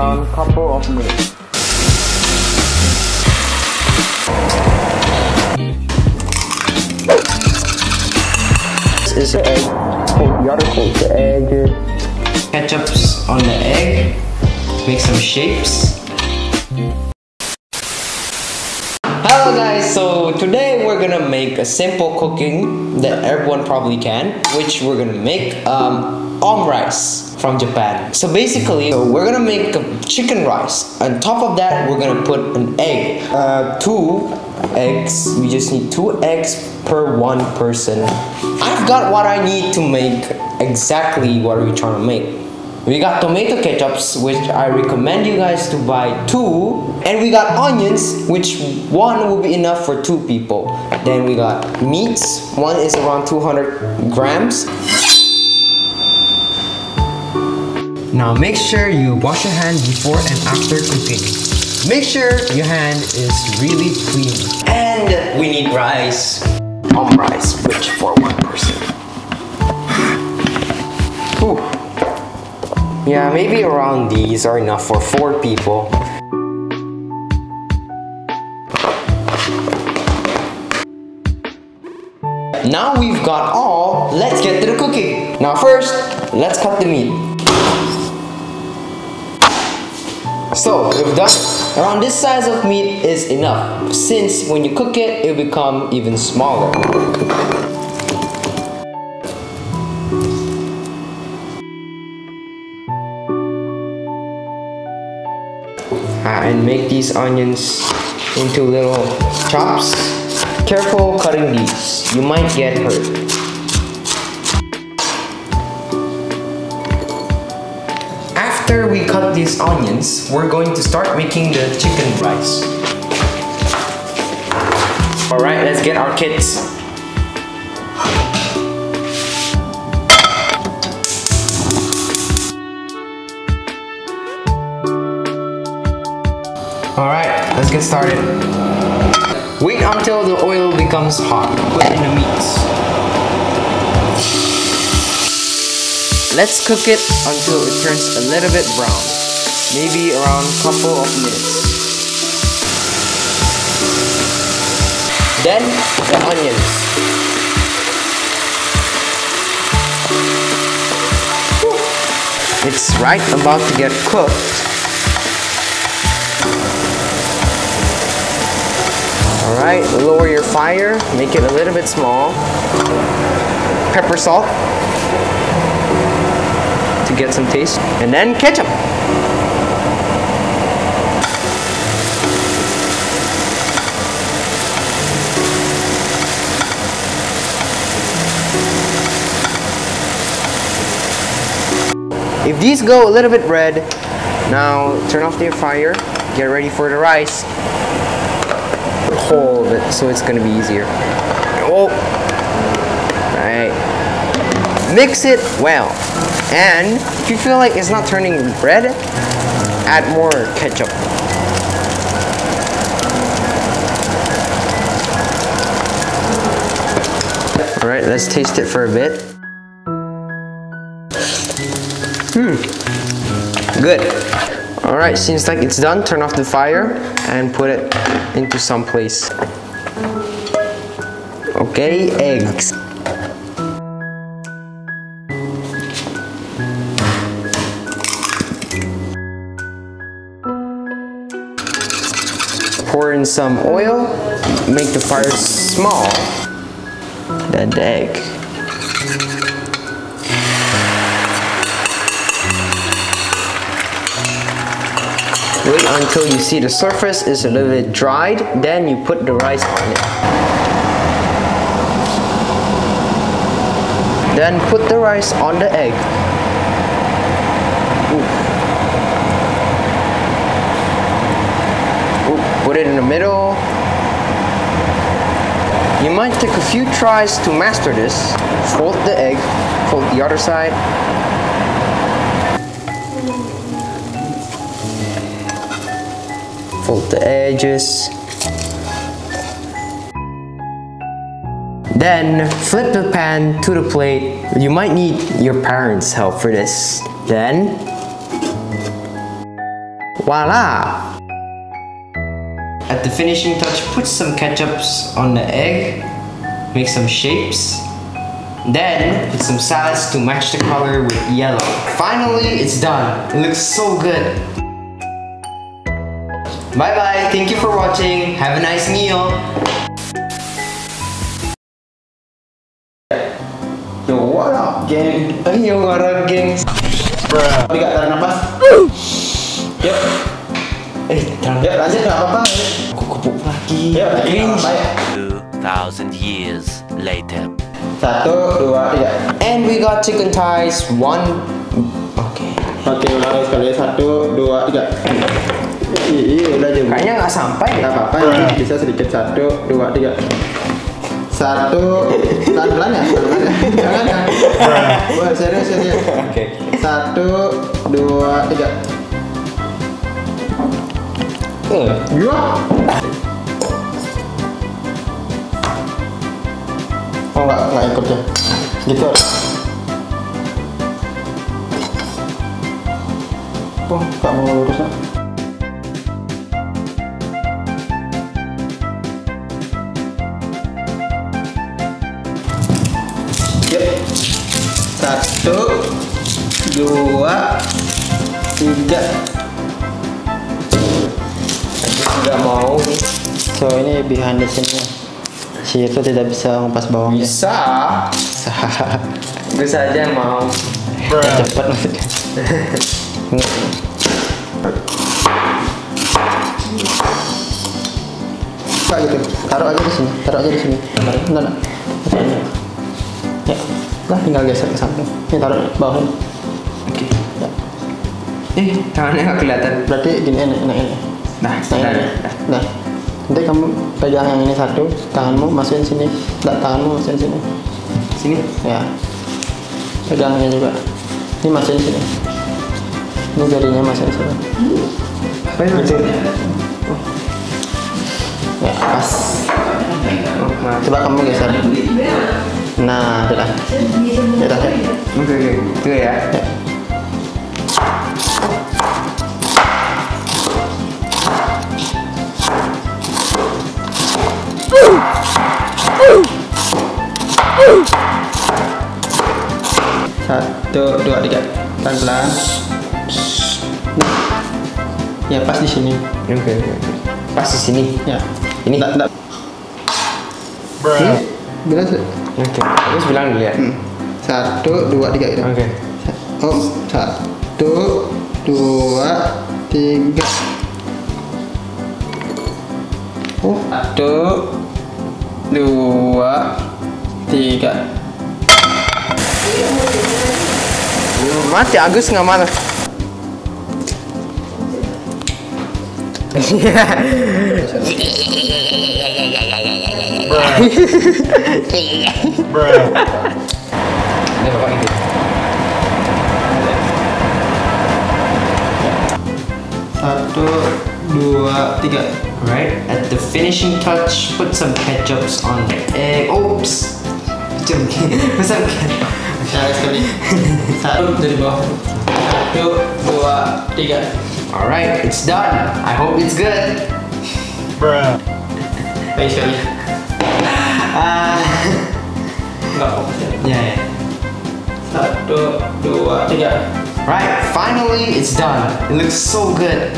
around a couple of minutes. This is the egg. Coat the other coat the edges. Ketchup's on the egg. Make some shapes. Hello guys, so today we're gonna make a simple cooking that everyone probably can, which we're gonna make omurice from Japan. So basically, we're gonna make a chicken rice. On top of that, we're gonna put an egg. 2 eggs. We just need 2 eggs per 1 person. I've got what I need to make exactly what we're trying to make. We got tomato ketchups, which I recommend you guys to buy 2. And we got onions, which 1 will be enough for 2 people. Then we got meats. 1 is around 200 grams. Now make sure you wash your hand before and after cooking. Make sure your hand is really clean. And we need rice. Rice, which for 1 person. Whew. Yeah, maybe around these are enough for 4 people. Now we've got all, let's get to the cooking. Now first, let's cut the meat. So we've done, around this size of meat is enough, since when you cook it, it will become even smaller. And make these onions into little chops. Careful cutting these, you might get hurt. After we cut these onions, we're going to start making the chicken rice. Alright, let's get our kits. Alright, let's get started. Wait until the oil becomes hot. Put in the meats. Let's cook it until it turns a little bit brown. Maybe around a couple of minutes. Then, the onions. It's right about to get cooked. Alright, lower your fire, make it a little bit small. Pepper, salt to get some taste, and then ketchup. If these go a little bit red, now turn off your fire, get ready for the rice. Hold it so it's gonna be easier. Oh, right. Mix it well, and if you feel like it's not turning red, add more ketchup. All right, let's taste it for a bit. Good. All right, seems like it's done. Turn off the fire and put it into some place. Okay, eggs. Pour in some oil. Make the fire small. Then the egg. Wait until you see the surface is a little bit dried, then you put the rice on it. Then put the rice on the egg. Put it in the middle. You might take a few tries to master this. Fold the egg, fold the other side. Fold the edges. Then flip the pan to the plate. You might need your parents' help for this. Then Voila! At the finishing touch, put some ketchups on the egg, make some shapes, then put some salads to match the color with yellow. Finally, it's done. It looks so good. Bye bye, thank you for watching. Have a nice meal. Yo, what up, geng? Yo, what up, gengs? Tapi gak tarik nafas. Yuk. Yuk, lanjut, gak apa-apa. Kupu lagi. Yuk, lagi gak apa-apa ya. 2,000 years later. 1, 2, 3. And we got chicken thighs. Okay. Oke, ulang lagi sekali. 1, 2, 3. Iya, udah jauh. Kayaknya nggak sampai. Gak apa-apa, ya. Bisa sedikit. 1, 2, 3. 1, pelan-pelan ya? Jangan ya? Wah, serius. Oke. 1, 2, 3. Dua. Oh, nggak ikut ya? Gitu. Oh, nggak mau lurus lah. Yuk. 1, 2, 3. Nggak mau nih. So ini behind the scene-nya. Si itu tidak bisa ngupas bawangnya. Bisa. Bisa aja mau. Cepat maksudnya. Pak gitu. Taruh aja di sini. Bentar. Ya. Lah tinggal geser ke samping. Ini taruh bawahnya. Oke. Ya. Tangannya nggak kelihatan. Berarti gini ini. Nah, Nah. Nanti kamu pegang yang ini satu, tanganmu masukin sini. Tanganmu masukin sini. Sini. Ya. Pegangnya juga. Ini masukin sini. Ini jarinya masukin sini. Gitu. Ya, pas. Nah. Coba kamu geser. Nah, sudah. Ya. Oke. Itu ya. Ya. Satu, dua, tiga. Pelan-pelan. Nah. Ya, pas di sini. Oke. Pas di sini. Ya. Ini. Enggak. Bila Oke. Terus bilang dulu ya. 1, 2, 3 gitu. Oke. Oh, 1, 2, 3. Oh, 1, 2, 3. Mati Agus nggak mana? Ini bapak gitu. 1, 2, 3. Right. At the finishing touch, put some ketchups on the egg. Oops. Besar. Saya sekali. 1 dari bawah. 1, 2, 3. Alright, it's done. I hope it's good. Baik sekali. Enggak fokus ya. Yeah. 1, 2, 3. Right, finally it's done. It looks so good.